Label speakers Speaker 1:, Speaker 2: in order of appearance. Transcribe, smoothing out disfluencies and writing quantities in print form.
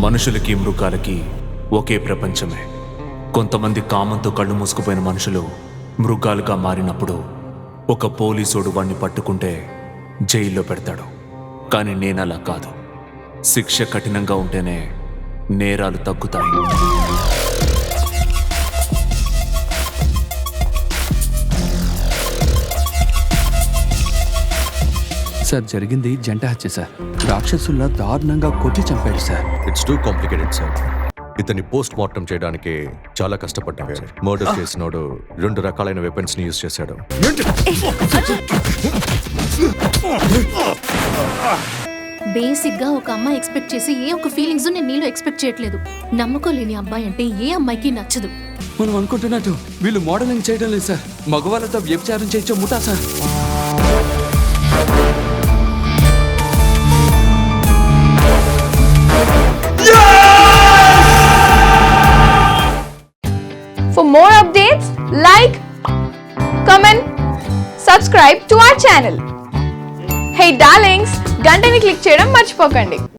Speaker 1: మనుషులకి మృగాలకి ఒకే ప్రపంచమే. కొంతమంది కామంతో కళ్ళు మూసుకుపోయిన మనుషులు మృగాలుగా మారినప్పుడు ఒక పోలీసోడు వాణ్ణి పట్టుకుంటే జైల్లో పెడతాడు. కానీ నేనలా కాదు. శిక్ష కఠినంగా ఉంటేనే నేరాలు తగ్గుతాయి.
Speaker 2: సార్, జరిగింది జంట హత్య సార్. రాక్షసుల్లా దారుణంగా కొట్టి చంపాడు sir.
Speaker 3: It's too complicated sir. ఇతన్ని పోస్ట్ మార్టం చేయడానికి చాలా కష్టపడ్డాడు. మర్డర్ చేసినోడు 2 రకాలైన వెపన్స్ ని యూజ్ చేశాడు.
Speaker 4: బేసిక్ గా ఒక అమ్మాయి ఎక్స్పెక్ట్ చేసి ఏ ఒక ఫీలింగ్స్ నేను నీలో ఎక్స్పెక్ట్ చేయట్లేదు. నమ్మకోలేని అబ్బాయి అంటే ఏ అమ్మాయికి నచ్చదు.
Speaker 2: మనం అనుకుంటున్నట్టు వీళ్ళు మోడలింగ్ చేయడం లేదు సార్. మగవాళ్ళతో వ్యభిచారం చేయించే ముఠా sir.
Speaker 5: For more updates, like, comment, subscribe to our channel. Hey darlings, గంటని click చేయడం మర్చిపోకండి.